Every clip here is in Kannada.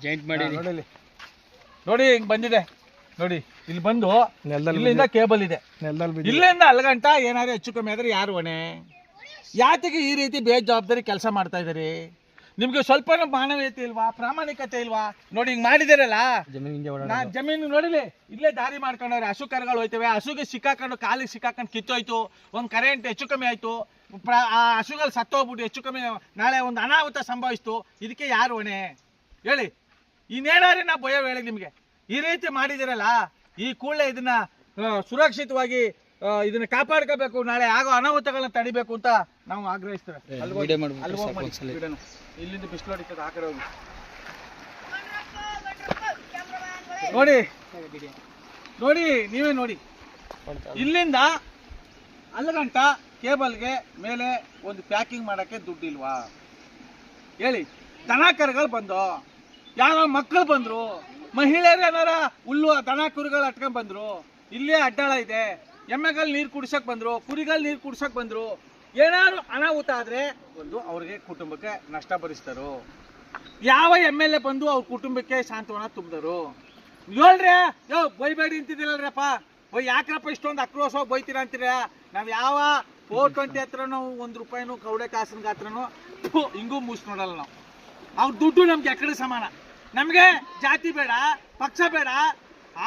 ಜಾಯಿಂಟ್ ಮಾಡಿ ನೋಡಿ, ಹಿಂಗ್ ಬಂದಿದೆ ನೋಡಿ. ಇಲ್ಲಿ ಬಂದು ಇಲ್ಲಿಂದ ಕೇಬಲ್ ಇದೆ, ಇಲ್ಲಿಂದ ಅಲ್ಗಂಟ ಏನಾದ್ರು ಹೆಚ್ಚು ಕಮ್ಮಿ ಆದ್ರೆ ಯಾರು ಹೊಣೆ? ಯಾತಿಗೆ ಈ ರೀತಿ ಬೇಜವಾಬ್ದಾರಿ ಕೆಲಸ ಮಾಡ್ತಾ ಇದ್ದೀರಿ? ನಿಮ್ಗೆ ಸ್ವಲ್ಪ ಮಾನವೀಯತೆ ಇಲ್ವಾ? ಪ್ರಾಮಾಣಿಕತೆ ಇಲ್ವಾ? ನೋಡಿ ಹಿಂಗ್ ಮಾಡಿದಿರಲ್ಲ. ಜಮೀನು ನೋಡಿಲಿ, ಇಲ್ಲೇ ದಾರಿ ಮಾಡ್ಕೊಂಡವ್ರೆ. ಹಸು ಕರುಗಳು ಹೋಯ್ತವೆ, ಹಸುಗೆ ಸಿಕ್ಕಾಕೊಂಡು ಕಾಲಿಗೆ ಸಿಕ್ಕಾಕೊಂಡು ಕಿತ್ತೋಯ್ತು, ಒಂದು ಕರೆಂಟ್ ಹೆಚ್ಚು ಕಮ್ಮಿ ಆಯ್ತು, ಆ ಹಸುಗಳು ಸತ್ತೋಗ್ಬಿಟ್ಟು ಹೆಚ್ಚು ಕಮ್ಮಿ ನಾಳೆ ಒಂದು ಅನಾಹುತ ಸಂಭವಿಸ್ತು. ಇದಕ್ಕೆ ಯಾರು ಹೊಣೆ ಹೇಳಿ? ಇನ್ನೇನಾದ್ರೆ ನಾ ಭಯ ಹೇಳಿ ನಿಮ್ಗೆ. ಈ ರೀತಿ ಮಾಡಿದಿರಲ್ಲ, ಈ ಕೂಡಲೇ ಇದನ್ನ ಸುರಕ್ಷಿತವಾಗಿ ಇದನ್ನ ಕಾಪಾಡ್ಕೋಬೇಕು, ನಾಳೆ ಆಗೋ ಅನಾಹುತಗಳನ್ನ ತಡಿಬೇಕು ಅಂತ ನಾವು ಆಗ್ರಹಿಸ್ತೇವೆ. ಇಲ್ಲಿಂದ ಬಿಸಿಲು ಹೊಡಿತದೆ, ಆ ಕಡೆ ಹೋಗಿ ನೋಡಿ ನೋಡಿ, ನೀವೇ ನೋಡಿ. ಇಲ್ಲಿಂದ ಅಲ್ಲಗಂಟ ಕೇಬಲ್ಗೆ ಮೇಲೆ ಒಂದು ಪ್ಯಾಕಿಂಗ್ ಮಾಡಕ್ಕೆ ದುಡ್ಡು ಇಲ್ವಾ ಹೇಳಿ? ದನ ಕರುಗಳು ಬಂದು, ಯಾರೋ ಮಕ್ಕಳು ಬಂದ್ರು, ಮಹಿಳೆಯರು ಏನಾರ ಹುಲ್ಲು ದನ ಕುರಿಗಳು ಅಟ್ಕೊಂಡ್ ಬಂದ್ರು, ಇಲ್ಲೇ ಅಡ್ಡಾಳ ಇದೆ, ಎಮ್ಮೆಗಳು ನೀರು ಕುಡ್ಸಕ್ ಬಂದ್ರು, ಕುರಿಗಳು ನೀರು ಕುಡ್ಸಕ್ ಬಂದ್ರು. ಏನಾದ್ರು ಅನಾಹುತ ಆದ್ರೆ ಒಂದು ಅವ್ರಿಗೆ ಕುಟುಂಬಕ್ಕೆ ನಷ್ಟ ಭರಿಸ್ತಾರೋ? ಯಾವ MLA ಬಂದು ಅವ್ರ ಕುಟುಂಬಕ್ಕೆ ಸಾಂತ್ವನ ತುಂಬಿದರು? ಹೇಳ್ರಿ, ಬೈಬೇಡಿ ಅಂತಿದ್ದಿಲ್ಲಪ್ಪ, ಯಾಕ್ರಪ್ಪ ಇಷ್ಟೊಂದು ಆಕ್ರೋಶವಾಗಿ ಬೈತೀರಾ ಅಂತೀರ? ನಾವ್ ಯಾವ 420 ಹತ್ರನೂ ₹1 ಕೌಡೆ ಕಾಸಿನ ಹತ್ರನೂ ಹಿಂಗೂ ಮೂಸ್ ನೋಡಲ್ಲ ನಾವು. ಅವ್ರ ದುಡ್ಡು ನಮ್ಗೆ ಎಕಡೆ ಸಮಾನ. ನಮ್ಗೆ ಜಾತಿ ಬೇಡ, ಪಕ್ಷ ಬೇಡ,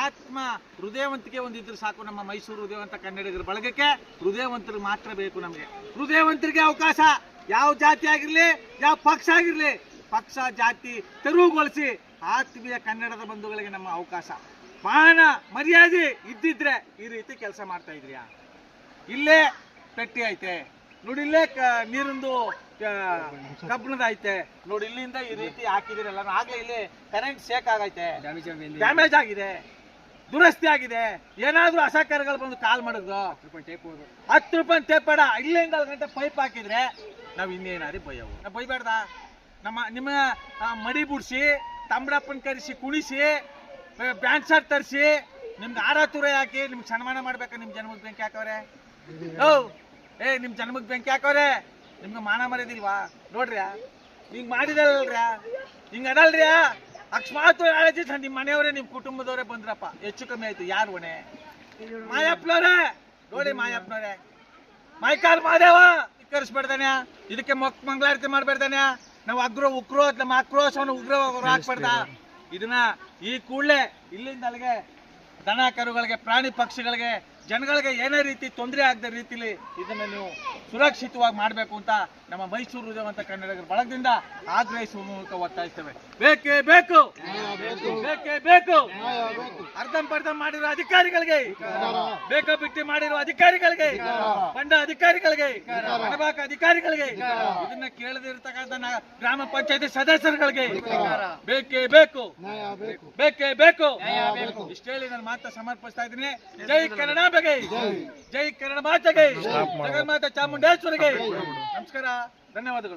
ಆತ್ಮ ಹೃದಯವಂತಿಕೆ ಒಂದಿದ್ರು ಸಾಕು. ನಮ್ಮ ಮೈಸೂರು ಹೃದಯವಂತ ಕನ್ನಡಿಗರ ಬಳಗಕ್ಕೆ ಹೃದಯವಂತರಿಗೆ ಮಾತ್ರ ಬೇಕು. ನಮಗೆ ಹೃದಯವಂತರಿಗೆ ಅವಕಾಶ. ಯಾವ ಜಾತಿ ಆಗಿರ್ಲಿ, ಯಾವ ಪಕ್ಷ ಆಗಿರ್ಲಿ, ಪಕ್ಷ ಜಾತಿ ತೆರವುಗೊಳಿಸಿ ಆತ್ಮೀಯ ಕನ್ನಡದ ಬಂಧುಗಳಿಗೆ ನಮ್ಮ ಅವಕಾಶ. ಮಾನ ಮರ್ಯಾದೆ ಇದ್ದಿದ್ರೆ ಈ ರೀತಿ ಕೆಲಸ ಮಾಡ್ತಾ ಇದ್ರಿಯಾ? ಇಲ್ಲೇ ಪೆಟ್ಟಿ ಐತೆ ನೋಡಿ, ಇಲ್ಲೇ ನೀರಿಂದು ಕಬ್ಬಣದ ಐತೆ ನೋಡಿ, ಇಲ್ಲಿಂದ ಈ ರೀತಿ ಹಾಕಿದಿರಲ್ಲ. ಆಗ್ಲೇ ಇಲ್ಲಿ ಕರೆಂಟ್ ಶೇಕ್ ಆಗೈತೆ, ಡ್ಯಾಮೇಜ್ ಆಗಿದೆ, ದುರಸ್ತಿ ಆಗಿದೆ. ಏನಾದ್ರೂ ಅಸಹಕಾರಗಳು ಬಂದು ಕಾಲ್ ಮಾಡಿದ್ರು ₹10 ಟೇಪ್ ಬೇಡ, ಇಲ್ಲಿಂದ ಗಂಟೆ ಪೈಪ್ ಹಾಕಿದ್ರೆ ನಾವ್ ಇನ್ನೇನಾದ್ರು ಬೈಯವು. ನಾವು ಬೈಬೇಡ್ದ? ನಿಮ್ಮ ಮಡಿ ಬಿಡ್ಸಿ, ತಂಬಡಪ್ಪನ ಕರೆಸಿ ಕುಣಿಸಿ, ಬ್ಯಾಂಡ್ ಶರ್ಟ್ ತರಿಸಿ, ನಿಮ್ಗೆ ಆರಾತುರೆ ಹಾಕಿ ನಿಮ್ಗೆ ಸನ್ಮಾನ ಮಾಡ್ಬೇಕ? ನಿಮ್ ಜನ್ಮಕ್ಕೆ ಬೆಂಕಿ ಹಾಕವ್ರೆ. ನಿಮ್ ಜನ್ಮಕ್ಕೆ ಬೆಂಕಿ ಹಾಕವ್ರೆ. ನಿಮ್ಗೆ ಮಾನ ಮರ್ಯಾದಿಲ್ವಾ? ನೋಡ್ರಿ, ಹಿಂಗ್ ಮಾಡಿದಲ್ರಿ, ಹಿಂಗ ಅದಲ್ರಿ. ಅಕಸ್ಮಾತ್ ನಿಮ್ ಮನೆಯವರೇ ನಿಮ್ ಕುಟುಂಬದವರೇ ಬಂದ್ರಪ್ಪ, ಹೆಚ್ಚು ಕಮ್ಮಿ ಆಯ್ತು, ಯಾರು ಹೊಣೆ? ಮಾಯಪ್ಪನವ್ರೆ ನೋಡಿ, ಮಾಯಪ್ಪನವ್ರೆ, ಮೈಕಾಲ್ ಮಾದೇವ ಕರ್ಸ್ಬಿಡ್ದಾನೆ, ಇದಕ್ಕೆ ಮಂಗಳಾರತಿ ಮಾಡ್ಬಿಡ್ದಾನೆ. ನಾವು ನಮ್ಮ ಆಕ್ರೋಶವನ್ನು ಉಗ್ರ ಹಾಕ್ಬಾರ್ದ? ಇದನ್ನ ಈ ಕೂಡಲೇ ಇಲ್ಲಿಂದ ಅಲ್ಲಿಗೆ ದನ ಕರುಗಳಿಗೆ, ಪ್ರಾಣಿ ಪಕ್ಷಿಗಳಿಗೆ, ಜನಗಳಿಗೆ ಏನೇ ರೀತಿ ತೊಂದರೆ ಆಗದ ರೀತಿಲಿ ಇದನ್ನ ನೀವು ಸುರಕ್ಷಿತವಾಗಿ ಮಾಡಬೇಕು ಅಂತ ನಮ್ಮ ಮೈಸೂರು ಹೃದಯವಂತ ಕನ್ನಡಿಗರ ಬಳಗದಿಂದ ಆಗ್ರಹಿಸುವ ಮೂಲಕ ಒತ್ತಾಯಿಸ್ತೇವೆ. ಬೇಕೇ ಬೇಕು, ಬೇಕೇ ಬೇಕು. ಅರ್ಧಂಪರ್ಧ ಮಾಡಿರೋ ಅಧಿಕಾರಿಗಳಿಗೆ, ಬೇಕಾಬಿಟ್ಟಿ ಮಾಡಿರೋ ಅಧಿಕಾರಿಗಳಿಗೆ, ಬಂಡ ಅಧಿಕಾರಿಗಳಿಗೆ, ಹಣಬಾಕ ಅಧಿಕಾರಿಗಳಿಗೆ, ಇದನ್ನ ಕೇಳದಿರ್ತಕ್ಕಂಥ ಗ್ರಾಮ ಪಂಚಾಯತಿ ಸದಸ್ಯರುಗಳಿಗೆ ಬೇಕೇ ಬೇಕು, ಬೇಕೇ ಬೇಕು. ಇಷ್ಟ ಹೇಳಿ ನಾನು ಮಾತ್ರ ಸಮರ್ಪಿಸ್ತಾ ಇದ್ದೀನಿ. ಜೈ ಕನ್ನಡ ಬಗ್ಗೆ, ಜೈ ಕನ್ನಡ ಮಾತೆಗೆ, ಜಗನ್ಮಾತೆ ಚಾಮುಂಡೇಶ್ವರಿಗೆ ನಮಸ್ಕಾರ, ಧನ್ಯವಾದಗಳು.